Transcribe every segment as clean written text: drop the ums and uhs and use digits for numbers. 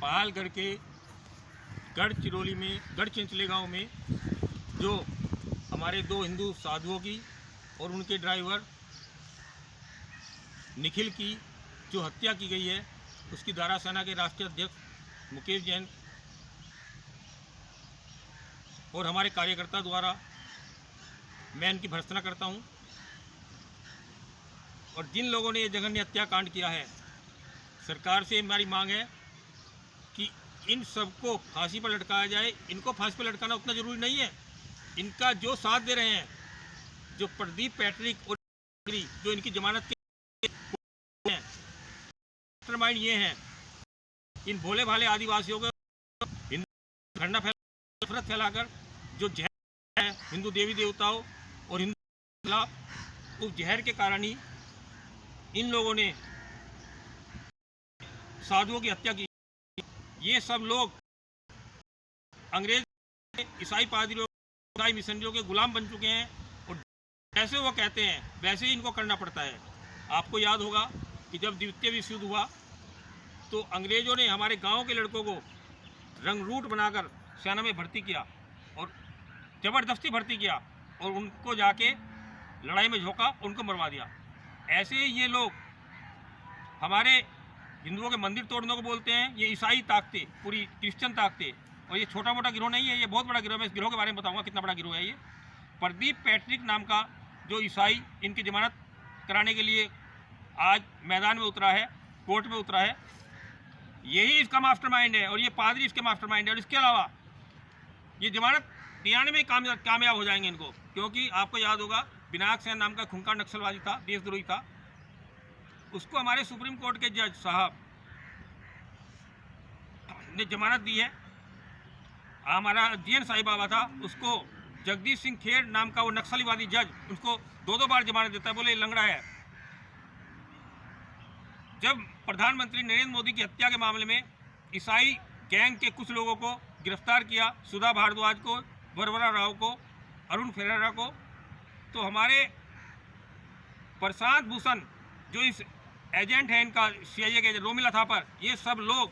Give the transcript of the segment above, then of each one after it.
पहालगढ़ के गढ़चिरौली में गढ़चिंचले गांव में जो हमारे दो हिंदू साधुओं की और उनके ड्राइवर निखिल की जो हत्या की गई है, उसकी दारा सेना के राष्ट्रीय अध्यक्ष मुकेश जैन और हमारे कार्यकर्ता द्वारा मैं इनकी भर्त्सना करता हूं। और जिन लोगों ने ये जघन्य हत्याकांड किया है, सरकार से हमारी मांग है कि इन सबको फांसी पर लटकाया जाए। इनको फांसी पर लटकाना उतना जरूरी नहीं है। इनका जो साथ दे रहे हैं, जो प्रदीप पैट्रिक और जो इनकी जमानत के हैं, मास्टरमाइंड ये हैं। इन भोले भाले आदिवासियों को हिंदू नफरत फैलाकर जो जहर है हिंदू देवी देवताओं और हिंदू खिलाफ, उस जहर के कारण ही इन लोगों ने साधुओं की हत्या की। ये सब लोग अंग्रेज ईसाई पादरियों, ईसाई मिशनरियों के गुलाम बन चुके हैं और जैसे वो कहते हैं वैसे ही इनको करना पड़ता है। आपको याद होगा कि जब द्वितीय विश्व युद्ध हुआ तो अंग्रेजों ने हमारे गांव के लड़कों को रंगरूट बनाकर सेना में भर्ती किया और ज़बरदस्ती भर्ती किया और उनको जाके लड़ाई में झोंका, उनको मरवा दिया। ऐसे ही ये लोग हमारे हिंदुओं के मंदिर तोड़ने को बोलते हैं। ये ईसाई ताकतें, पूरी क्रिश्चियन ताकतें, और ये छोटा मोटा गिरोह नहीं है, ये बहुत बड़ा गिरोह है। मैं इस गिरोह के बारे में बताऊंगा कितना बड़ा गिरोह है ये। प्रदीप पैट्रिक नाम का जो ईसाई इनकी जमानत कराने के लिए आज मैदान में उतरा है, कोर्ट में उतरा है, यही इसका मास्टरमाइंड है और ये पादरी इसके मास्टरमाइंड है। और इसके अलावा ये जमानत दिलाने में कामयाब हो जाएंगे इनको, क्योंकि आपको याद होगा विनायक सेन नाम का खुंखार नक्सलवादी था, देशद्रोही था। उसको हमारे सुप्रीम कोर्ट के जज साहब ने जमानत दी है। हमारा जीएन साई बाबा था, उसको जगदीश सिंह खेर नाम का वो नक्सलीवादी जज उसको दो बार जमानत देता है, बोले लंगड़ा है। जब प्रधानमंत्री नरेंद्र मोदी की हत्या के मामले में ईसाई गैंग के कुछ लोगों को गिरफ्तार किया, सुधा भारद्वाज को, वरवरा राव को, अरुण फेरेरा को, तो हमारे प्रशांत भूषण जो इस एजेंट है इनका सीआईए के, रोमिला थापर, ये सब लोग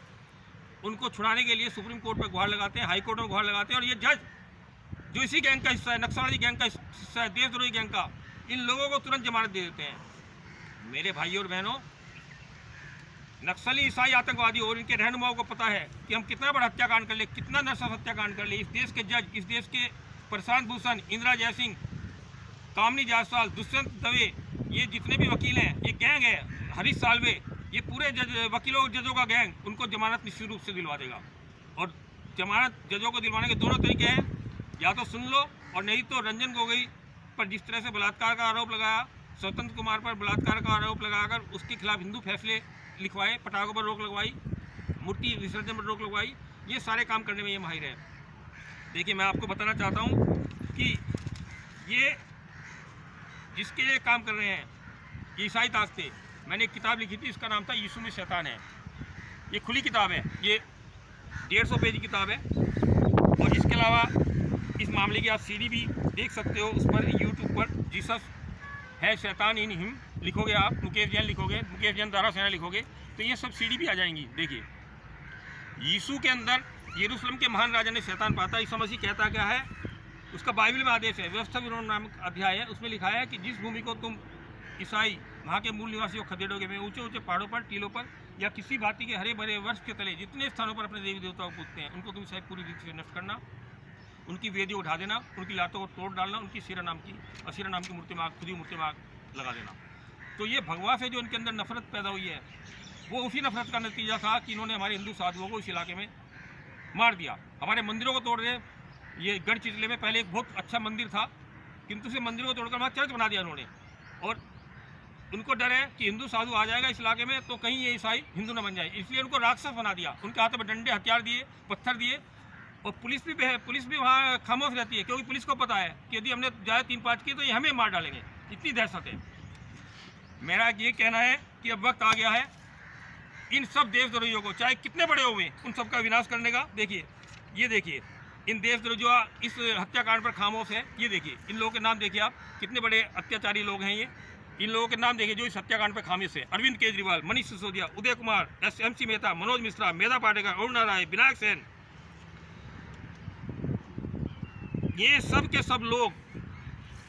उनको छुड़ाने के लिए सुप्रीम कोर्ट में गुहार लगाते हैं, हाई कोर्ट में गुहार लगाते हैं। और ये जज जो इसी गैंग का हिस्सा है, नक्सलवादी गैंग का हिस्सा है, देशद्रोही गैंग का, इन लोगों को तुरंत जमानत दे देते हैं। मेरे भाइयों और बहनों, नक्सली ईसाई आतंकवादी और इनके रहनुमाओं को पता है कि हम कितना बड़ा हत्याकांड कर ले, कितना नरसंहार हत्याकांड कर ले। इस देश के जज, इस देश के प्रशांत भूषण, इंदिरा जयसिंह, कामनी जायसवाल, दुष्यंत दवे, ये जितने भी वकील हैं, ये गैंग है, हरीश साल्वे, ये पूरे वकीलों जजों का गैंग उनको जमानत निश्चित रूप से दिलवा देगा। और जमानत जजों को दिलवाने के दोनों तरीके हैं, या तो सुन लो और नहीं तो रंजन गोगोई पर जिस तरह से बलात्कार का आरोप लगाया, स्वतंत्र कुमार पर बलात्कार का आरोप लगाकर उसके खिलाफ हिंदू फैसले लिखवाए, पटाखों पर रोक लगवाई, मूर्ति विसर्जन पर रोक लगवाई, ये सारे काम करने में ये माहिर है। देखिए, मैं आपको बताना चाहता हूँ कि ये जिसके लिए काम कर रहे हैं, ईसाई ताकतें, मैंने एक किताब लिखी थी, इसका नाम था यीशु में शैतान है। ये खुली किताब है, ये 150 पेज की किताब है। और इसके अलावा इस मामले की आप सीडी भी देख सकते हो, उस पर यूट्यूब पर जीसस है शैतान इन हिम लिखोगे आप, मुकेश जैन लिखोगे, मुकेश जैन दारा सेना लिखोगे, तो ये सब सीडी भी आ जाएंगी। देखिए, यीशु के अंदर यरूशलेम के महान राजा ने शैतान पाता। ईसा मसीह कहता क्या है, उसका बाइबल में आदेश है, व्यवस्था विरोध नामक अध्याय है, उसमें लिखा है कि जिस भूमि को तुम ईसाई वहाँ के मूल निवासियों खदेड़ोगे, में ऊंचे ऊंचे पहाड़ों पर, टीलों पर या किसी भांति के हरे भरे वृक्ष के तले जितने स्थानों पर अपने देवी देवताओं को पूजते हैं, उनको तुम शायद पूरी रीति से नष्ट करना, उनकी वेदी उठा देना, उनकी लातों को तोड़ डालना, उनकी असीरा नाम की मूर्ति माग, खुदी मूर्ति माग लगा देना। तो ये भगवा से जो इनके अंदर नफरत पैदा हुई है, वो उसी नफरत का नतीजा था कि इन्होंने हमारे हिंदू साधुओं को इस इलाके में मार दिया, हमारे मंदिरों को तोड़ रहे। ये गढ़चिरौली में पहले एक बहुत अच्छा मंदिर था, किंतु उसे मंदिरों को तोड़कर वहाँ चर्च बना दिया उन्होंने। और उनको डर है कि हिंदू साधु आ जाएगा इस इलाके में तो कहीं ये ईसाई हिंदू न बन जाए, इसलिए उनको राक्षस बना दिया। उनके हाथों में डंडे, हथियार दिए, पत्थर दिए। और पुलिस भी वहाँ खामोश रहती है, क्योंकि पुलिस को पता है कि यदि हमने ज़्यादा 3-5 की तो ये हमें मार डालेंगे, इतनी दहशत है। मेरा ये कहना है कि अब वक्त आ गया है इन सब देशद्रोहियों को, चाहे कितने बड़े हुए, उन सबका विनाश करने का। देखिए, ये देखिए, इन देशद्रोही जो इस हत्याकांड पर खामोश है, ये देखिए, इन लोगों के नाम देखिए आप, कितने बड़े अत्याचारी लोग हैं ये। इन लोगों के नाम देखिए जो इस हत्याकांड पे खामिज है। अरविंद केजरीवाल, मनीष सिसोदिया, उदय कुमार, MC मेहता, मनोज मिश्रा, मेधा पाटेकर, अरुणा राय, विनायक सेन, ये सब के सब लोग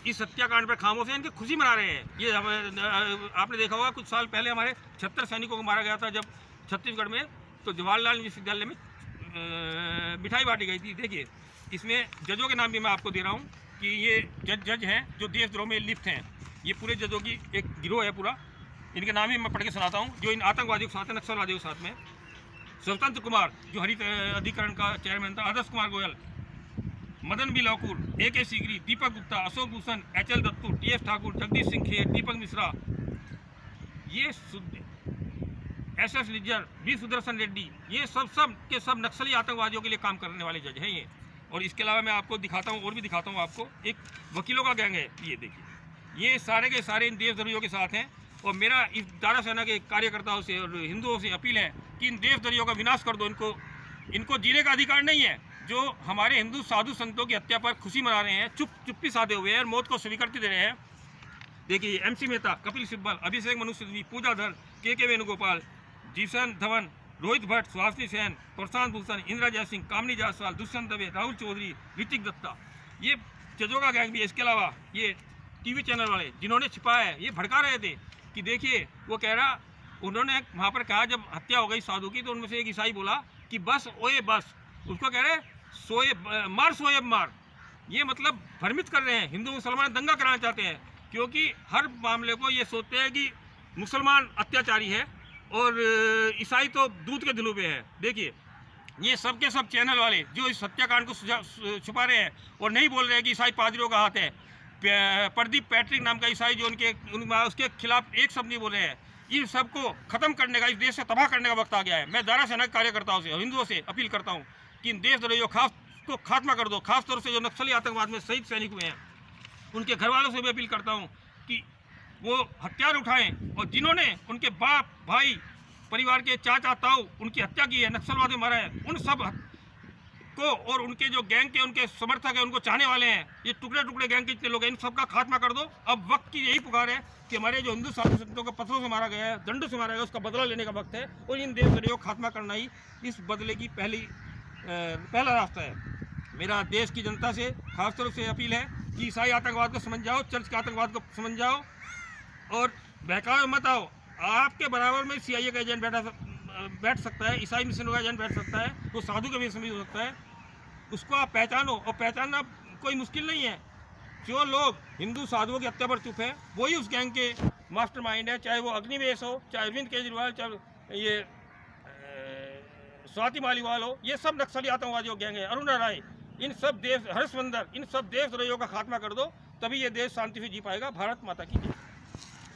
इस हत्याकांड पर खामोश हैं, इनकी खुशी मना रहे हैं। ये आपने देखा होगा कुछ साल पहले हमारे 76 सैनिकों को मारा गया था जब छत्तीसगढ़ में, तो जवाहरलाल विश्वविद्यालय में मिठाई बांटी गई थी। देखिए इसमें जजों के नाम भी मैं आपको दे रहा हूँ कि ये जज हैं जो देशद्रोह में लिप्त हैं। ये पूरे जजों की एक गिरोह है पूरा, इनके नाम ही मैं पढ़ के सुनाता हूँ जो इन आतंकवादियों के साथ हैं, नक्सलवादियों के साथ में। स्वतंत्र कुमार जो हरित अधिकरण का चेयरमैन था, Adarsh Kumar Goyal, Madan B लौकुर, AK sigri, Deepak Gupta, Ashok Bhushan, HL Dattu, TS Thakur, Jagdish Singh Kher, दीपक मिश्रा, ये SS लिज्जर, V सुदर्शन रेड्डी, ये सब के सब नक्सली आतंकवादियों के लिए काम करने वाले जज हैं ये। और इसके अलावा मैं आपको दिखाता हूँ, और भी दिखाता हूँ आपको, एक वकीलों का गैंग है। ये देखिए ये सारे के सारे इन देशद्रोहियों के साथ हैं। और मेरा इस दारा सेना के कार्यकर्ताओं से और हिंदुओं से अपील है कि इन देशद्रोहियों का विनाश कर दो। इनको जीने का अधिकार नहीं है। जो हमारे हिंदू साधु संतों की हत्या पर खुशी मना रहे हैं, चुप्पी साधे हुए हैं और मौत को स्वीकृति दे रहे हैं। देखिए MC मेहता, कपिल सिब्बल, अभिषेक मनु सिंघवी, पूजा धर, KK वेणुगोपाल, जीशन धवन, रोहित भट्ट, सुहासिनी सेन, प्रशांत भूषण, इंदिरा जयसिंह, कामनी जायसवाल, दुष्यंत दवे, राहुल चौधरी, ऋतिक दत्ता, ये जजों का गैंग भी है। इसके अलावा ये TV चैनल वाले जिन्होंने छिपाया है, ये भड़का रहे थे कि देखिए वो कह रहा, उन्होंने वहाँ पर कहा जब हत्या हो गई साधु की तो उनमें से एक ईसाई बोला कि बस ओए बस, उसको कह रहे सोएब मार। ये मतलब भ्रमित कर रहे हैं, हिंदू मुसलमान दंगा कराना चाहते हैं, क्योंकि हर मामले को ये सोचते हैं कि मुसलमान अत्याचारी है और ईसाई तो दूध के दिलों पे है। देखिए ये सब के सब चैनल वाले जो इस हत्याकांड को छुपा रहे हैं और नहीं बोल रहे हैं कि ईसाई पादरियों का हाथ है। प्रदीप पैट्रिक नाम का ईसाई जो उसके खिलाफ एक शब्द नहीं बोल रहे हैं। इन सबको खत्म करने का, इस देश से तबाह करने का वक्त आ गया है। मैं दारा सेना के कार्यकर्ताओं से और हिंदुओं से अपील करता हूँ कि इन देशद्रोहियों को खात्मा कर दो। खासतौर से जो नक्सली आतंकवाद में शहीद सैनिक हुए हैं उनके घर वालों से भी अपील करता हूँ कि वो हथियार उठाएं और जिन्होंने उनके बाप भाई परिवार के चाचा ताऊ उनकी हत्या की है, नक्सलवाद में मारा है, उन सब को और उनके जो गैंग के उनके समर्थक हैं, उनको चाहने वाले हैं, ये टुकड़े टुकड़े गैंग के जितने लोग हैं, इन सबका खात्मा कर दो। अब वक्त की यही पुकार है कि हमारे जो हिंदू साधु संतों को पत्थरों से मारा गया है, दंडों से मारा गया है, उसका बदला लेने का वक्त है और इन देशद्रोहियों को खात्मा करना ही इस बदले की पहला रास्ता है। मेरा देश की जनता से खासतौर से अपील है कि ईसाई आतंकवाद को समझ जाओ, चर्च के आतंकवाद को समझ जाओ और बहकावे मत आओ। आपके बराबर में CIA का एजेंट बैठ सकता है, ईसाई मिशनों का एजेंट बैठ सकता है, वो साधु का भी हो सकता है। उसको आप पहचानो और पहचानना कोई मुश्किल नहीं है। जो लोग हिंदू साधुओं की हत्या पर चुप है वही उस गैंग के मास्टरमाइंड है, चाहे वो अग्निवेश हो, चाहे अरविंद केजरीवाल, चाहे ये स्वाति मालीवाल हो, ये सब नक्सली आतंकवादियों गैंग है। अरुणा राय, इन सब देश हर्षवर्धन, इन सब देशद्रोहियों का खात्मा कर दो, तभी ये देश शांति से जी पाएगा। भारत माता की जय।